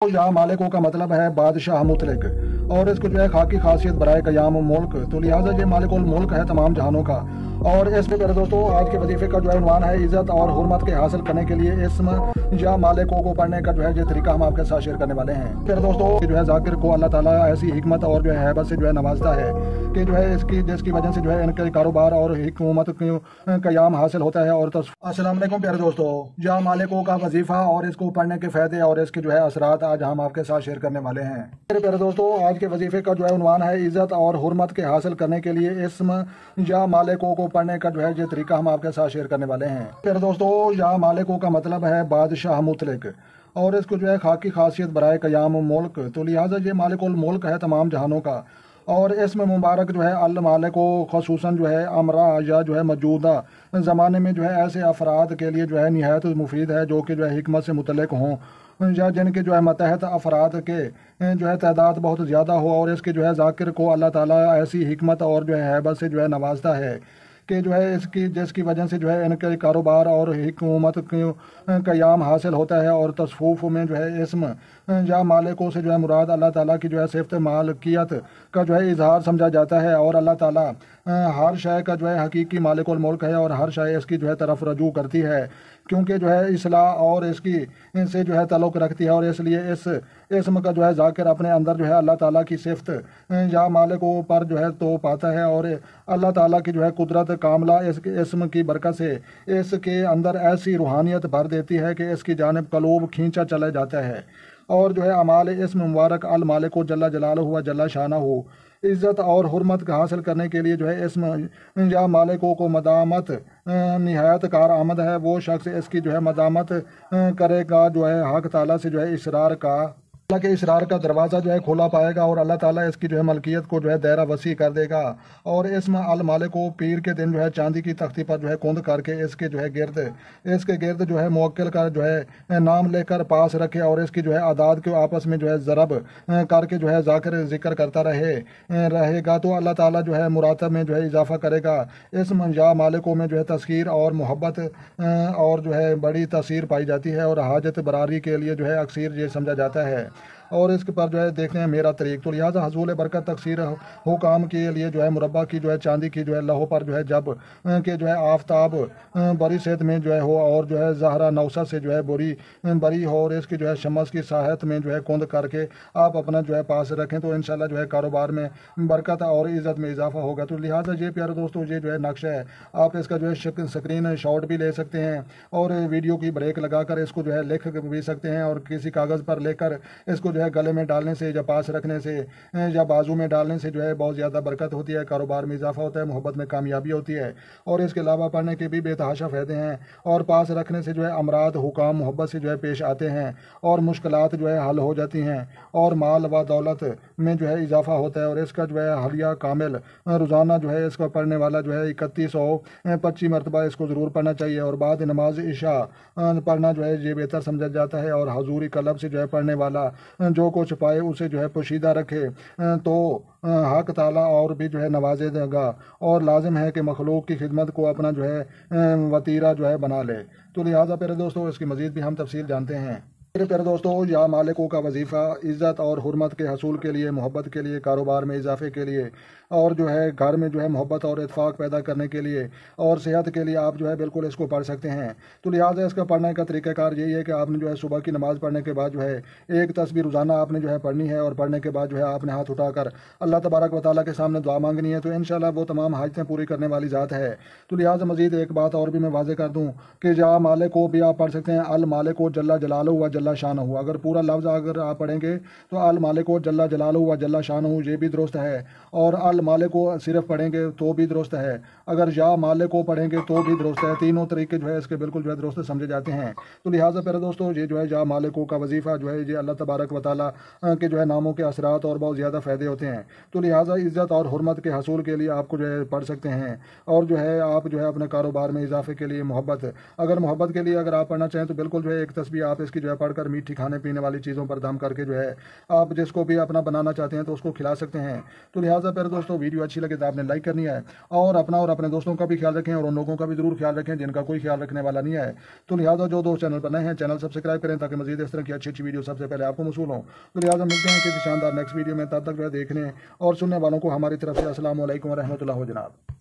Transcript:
तो या मालिकों का मतलब है बादशाह मुतलक, और इसको जो है खाकी खासियत बराए कयाम मुल्क, तो लिहाजा ये मालिकुल मुल्क है तमाम जहानों का। और इसमें मेरे दोस्तों आज के वजीफे का जो है उन्वान है इज्जत और हुर्मत के हासिल करने के लिए इसम या मालिकों को पढ़ने का जो है ये तरीका हम आपके साथ शेयर करने वाले हैं। फिर दोस्तों जो है जाकिर को अल्लाह ताला ऐसी हिकमत और जो है हैबत से जो है नवाजता है कि जो है इसकी जिसकी वजह से जो है इनके कारोबार और हुकूमत कयाम हासिल होता है। और अस्सलाम वालेकुम प्यारे दोस्तों, या मालिकों का वजीफा और इसको पढ़ने के फायदे और इसके जो है असरात आज हम आपके साथ शेयर करने वाले हैं। मेरे प्यारे दोस्तों आज के वजीफे का जो है उन्वान है इज्जत और हुर्मत के हासिल करने के लिए इसम या मालिकों को पढ़ने का जो है ये तरीका हम आपके साथ शेयर करने वाले हैं। फिर दोस्तों या मालिकों का मतलब है बादशाह मुतलक, और इसको जो है खाकी खासियत बराए कयाम मुल्क, तो लिहाजा ये मालिकुल मुल्क है तमाम जहानों का। और इसमें मुबारक जो है अल मालिको खसूसन जो है अमरा या जो है मौजूदा ज़माने में जो है ऐसे अफराद के लिए जो है निहायत मुफीद है जो कि जो है हिकमत से मुतल्लिक हों या जिनके जो है मतहत अफराद के जो है तादाद बहुत ज़्यादा हो। और इसके जो है जाकिर को अल्लाह ताला ऐसी हिकमत और जो है हैबत से जो है नवाजता है कि जो है इसकी जिसकी वजह से जो है इनके कारोबार और हुकूमत क़याम हासिल होता है। और तसव्वुफ़ में जो है इसम या मालिकों से जो है मुराद अल्लाह ताला की जो है सिफ़त मालिकियत का जो है इजहार समझा जाता है। और अल्लाह ताला हर शय का जो है हकीकी मालिकुल मुल्क है और हर शय इसकी जो है तरफ रजू करती है क्योंकि जो है इस्लाह और इसकी इनसे जो है ताल्लुक़ रखती है। और इसलिए इस इसम का जो है जाकिर अपने अंदर जो है अल्लाह ताला की सिफ़त या मालिकों पर जो है तो पाता है। और अल्लाह ताला की जो है कुदरत कामला इसके इसम की बरकत से इसके अंदर ऐसी रूहानियत भर देती है कि इसकी जानिब कलूब खींचा चला जाता है। और जो है अमाल इसम मुबारक अल मालिको जल्ला जलाल हुआ जल्ला शाना हो इज़्ज़त और हुर्मत हासिल करने के लिए जो है इसम या मालिकों को मदामत निहायत कार आमद है। वो शख्स इसकी जो है मदामत करेगा जो है हक ताला से जो है इसरार का अल्लाह के इसरार का दरवाज़ा जो है खोला पाएगा और अल्लाह ताला इसकी जो है मलकियत को जो है दायरा वसी कर देगा। और इसम अल मालिक को पीर के दिन जो है चांदी की तख्ती पर जो है कुंद करके इसके जो है इसके गिर्द जो है मुवक्किल का जो है नाम लेकर पास रखे और इसकी जो है आदाद के आपस में जो है ज़रब करके जो है जाकर जिक्र करता रहेगा तो अल्लाह ताला जो है मुरातब में जो है इजाफा करेगा। इसम या मालिकों में जो है तस्कीर और मोहब्बत और जो है बड़ी तसीर पाई जाती है और हाजत बरारी के लिए जो है अक्सर ये समझा जाता है। और इसके पर जो है देखते हैं मेरा तरीक, तो लिहाजा हजूल बरकत तकसीर हुकाम के लिए जो है मुरब्बा की जो है चांदी की जो है लहो पर जो है जब के जो है आफताब बरी सेहत में जो है हो और जो है जहरा नौसा से जो है बरी हो और इसकी जो है शमस की साहत में जो है कुंद करके आप अपना जो है पास रखें तो इंशाल्लाह जो है कारोबार में बरकत और इज़्ज़त में इजाफा होगा। तो लिहाजा ये प्यारे दोस्तों ये जो है नक्शा है आप इसका जो है स्क्रीन शॉट भी ले सकते हैं और वीडियो की ब्रेक लगाकर इसको जो है लिख भी सकते हैं और किसी कागज़ पर लेकर इसको जो है गले में डालने से या पास रखने से या बाजू में डालने से जो है बहुत ज़्यादा बरकत होती है, कारोबार में इजाफा होता है, मोहब्बत में कामयाबी होती है। और इसके अलावा पढ़ने के भी बेतहाशा फ़ायदे हैं और पास रखने से जो है अमराद हुकाम मोहब्बत से जो है पेश आते हैं और मुश्किलात जो है हल हो जाती हैं और माल व दौलत में जो है इजाफा होता है। और इसका जो है हलिया कामिल रोज़ाना जो है इसका पढ़ने वाला जो है 3125 मरतबा इसको ज़रूर पढ़ना चाहिए और बाद नमाज इशा पढ़ना जो है ये बेहतर समझा जाता है। और हजूरी कलब से जो है पढ़ने वाला जो कुछ पाए उसे जो है पोशीदा रखे तो हक ताला और भी जो है नवाजे देगा और लाजिम है कि मखलूक की खिदमत को अपना जो है वतीरा जो है बना ले। तो लिहाजा प्यारे दोस्तों इसकी मज़ीद भी हम तफसील जानते हैं। मेरे प्यारे दोस्तों या मालिकों का वजीफ़ा इज़्ज़त और हुर्मत के हसूल के लिए, मोहब्बत के लिए, कारोबार में इजाफे के लिए और जो है घर में जो है मोहब्बत और इत्फाक पैदा करने के लिए और सेहत के लिए आप जो है बिल्कुल इसको पढ़ सकते हैं। तो लिहाजा इसका पढ़ने का तरीक़ाकार यही है कि आपने जो है सुबह की नमाज़ पढ़ने के बाद जो है एक तस्बीह रोज़ाना आपने जो है पढ़नी है और पढ़ने के बाद जो है आपने हाथ उठाकर अल्लाह तबारक व तआला के सामने दुआ मांगनी है तो इंशाल्लाह वो तमाम हाजतें पूरी करने वाली ज़ात है। तो लिहाजा मज़ीद एक बात और भी मैं वाज़े कर दूँ कि या मालिक को भी आप पढ़ सकते हैं अल मालिक को जल्ला जलालहू व जल्ला शानहू। अगर पूरा लफ्ज़ अगर आप पढ़ेंगे तो अल मालिक को जल्ला जलालहू व जल्ला शानहू ये भी दुरुस्त है और अल मालिक को सिर्फ पढ़ेंगे तो भी दुरुस्त है, अगर या मालिक को पढ़ेंगे तो भी दुरुस्त है। तीनों तरीके जो है इसके बिल्कुल जो है दुरुस्त समझे जाते हैं। तो लिहाजा प्यारे दोस्तों ये जो है या मालिकों का वजीफ़ा जो है ये अल्लाह तबारक व तआला के जो है नामों के असरात और बहुत ज़्यादा फ़ायदे होते हैं। तो लिहाजा इज़्ज़त और हुर्मत के हसूल के लिए आपको जो है पढ़ सकते हैं और जो है आप जो है अपने कारोबार में इजाफे के लिए मोहब्बत अगर मोहब्बत के लिए अगर आप पढ़ना चाहें तो बिल्कुल जो है एक तस्बीह आप इसकी जो है पढ़ کر मीठी खाने पीने वाली चीज़ों पर दम करके जो है आप जिसको भी अपना बनाना चाहते हैं तो उसको खिला सकते हैं। तो लिहाजा प्यारे दोस्तों वीडियो अच्छी लगे तो आपने लाइक करनी है और अपना और अपने दोस्तों का भी ख्याल रखें और उन लोगों का भी ज़रूर ख्याल रखें जिनका कोई ख्याल रखने वाला नहीं है। तो लिहाजा जो दोस्त चैनल पर नए हैं चैनल सब्सक्राइब करें ताकि मज़ीद इस तरह की अच्छी अच्छी वीडियो सबसे पहले आपको मौसूल हो। तो लिहाजा मिलते हैं किसी शानदार नेक्स्ट वीडियो में, तब तक जो है देखने और सुनने वालों को हमारी तरफ से अस्सलाम वालेकुम व रहमतुल्लाह जनाब।